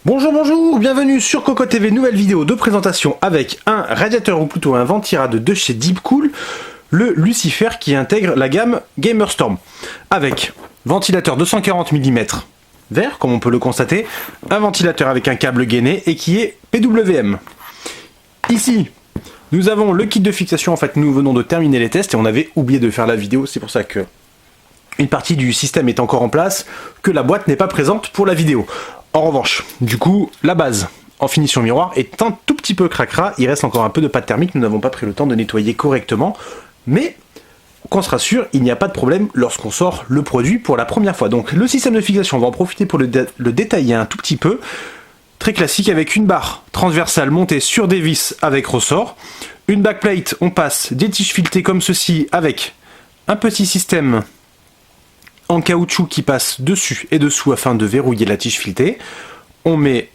Bonjour, bonjour, bienvenue sur Coco TV, nouvelle vidéo de présentation avec un radiateur ou plutôt un ventirad de chez Deepcool, le Lucifer qui intègre la gamme Gamerstorm. Avec ventilateur 240 mm vert, comme on peut le constater, un ventilateur avec un câble gainé et qui est PWM. Ici, nous avons le kit de fixation, en fait nous venons de terminer les tests et on avait oublié de faire la vidéo, c'est pour ça que une partie du système est encore en place, que la boîte n'est pas présente pour la vidéo. En revanche, du coup, la base en finition miroir est un tout petit peu cracra, il reste encore un peu de pâte thermique, nous n'avons pas pris le temps de nettoyer correctement, mais qu'on se rassure, il n'y a pas de problème lorsqu'on sort le produit pour la première fois. Donc le système de fixation, on va en profiter pour le détailler un tout petit peu. Très classique avec une barre transversale montée sur des vis avec ressort, une backplate, on passe des tiges filetées comme ceci avec un petit système en caoutchouc qui passe dessus et dessous afin de verrouiller la tige filetée. On met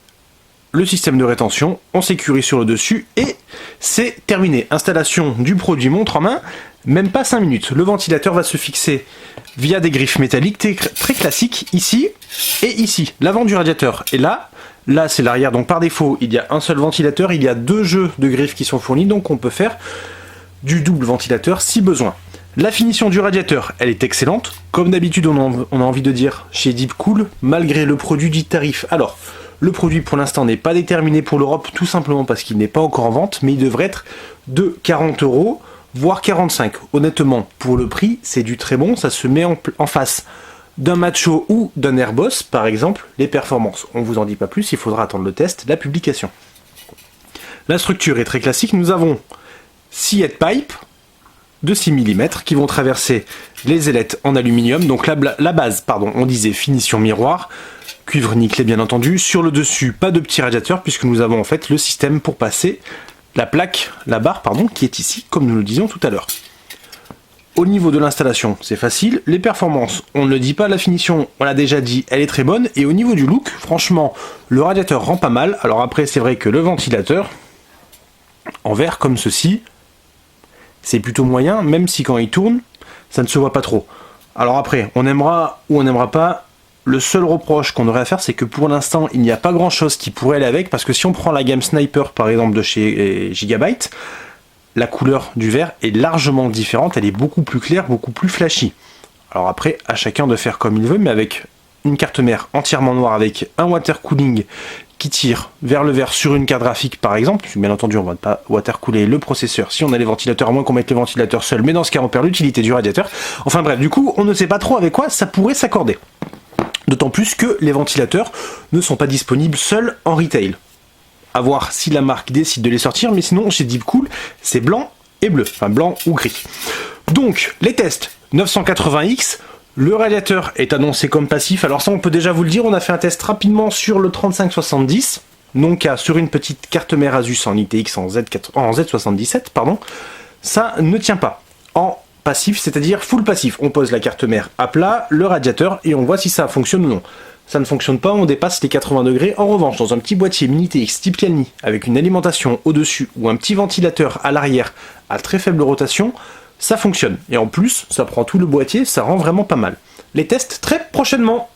le système de rétention, on sécurise sur le dessus et c'est terminé. Installation du produit montre en main, même pas 5 minutes. Le ventilateur va se fixer via des griffes métalliques très classiques ici et ici. L'avant du radiateur est là, là c'est l'arrière, donc par défaut il y a un seul ventilateur, il y a deux jeux de griffes qui sont fournis, donc on peut faire du double ventilateur si besoin. La finition du radiateur, elle est excellente. Comme d'habitude, on a envie de dire chez Deepcool, malgré le produit dit tarif. Alors, le produit pour l'instant n'est pas déterminé pour l'Europe, tout simplement parce qu'il n'est pas encore en vente, mais il devrait être de 40 €, voire 45. Honnêtement, pour le prix, c'est du très bon. Ça se met en face d'un Macho ou d'un Airboss, par exemple. Les performances, on vous en dit pas plus, il faudra attendre le test, la publication. La structure est très classique. Nous avons 6 headpipes de 6 mm qui vont traverser les ailettes en aluminium. Donc la base, pardon, on disait finition miroir, cuivre nickelé bien entendu. Sur le dessus, pas de petit radiateur puisque nous avons en fait le système pour passer la barre, pardon, qui est ici, comme nous le disions tout à l'heure. Au niveau de l'installation, c'est facile. Les performances, on ne le dit pas, la finition, on l'a déjà dit, elle est très bonne. Et au niveau du look, franchement, le radiateur rend pas mal. Alors après, c'est vrai que le ventilateur, en verre comme ceci, c'est plutôt moyen, même si quand il tourne, ça ne se voit pas trop. Alors après, on aimera ou on n'aimera pas, le seul reproche qu'on aurait à faire, c'est que pour l'instant, il n'y a pas grand chose qui pourrait aller avec, parce que si on prend la gamme Sniper, par exemple, de chez Gigabyte, la couleur du verre est largement différente, elle est beaucoup plus claire, beaucoup plus flashy. Alors après, à chacun de faire comme il veut, mais avec une carte mère entièrement noire, avec un water cooling qui tire vers le vert sur une carte graphique par exemple, bien entendu on ne va pas watercooler le processeur si on a les ventilateurs, à moins qu'on mette les ventilateurs seuls, mais dans ce cas on perd l'utilité du radiateur. Enfin bref, du coup on ne sait pas trop avec quoi ça pourrait s'accorder. D'autant plus que les ventilateurs ne sont pas disponibles seuls en retail. À voir si la marque décide de les sortir, mais sinon chez Deepcool c'est blanc et bleu, enfin blanc ou gris. Donc les tests 980X, le radiateur est annoncé comme passif, alors ça on peut déjà vous le dire, on a fait un test rapidement sur le 3570, donc sur une petite carte mère Asus en ITX en Z77, pardon, ça ne tient pas en passif, c'est-à-dire full passif. On pose la carte mère à plat, le radiateur, et on voit si ça fonctionne ou non. Ça ne fonctionne pas, on dépasse les 80 degrés. En revanche, dans un petit boîtier mini TX type Realme, avec une alimentation au-dessus ou un petit ventilateur à l'arrière à très faible rotation, ça fonctionne. Et en plus, ça prend tout le boîtier, ça rend vraiment pas mal. Les tests très prochainement.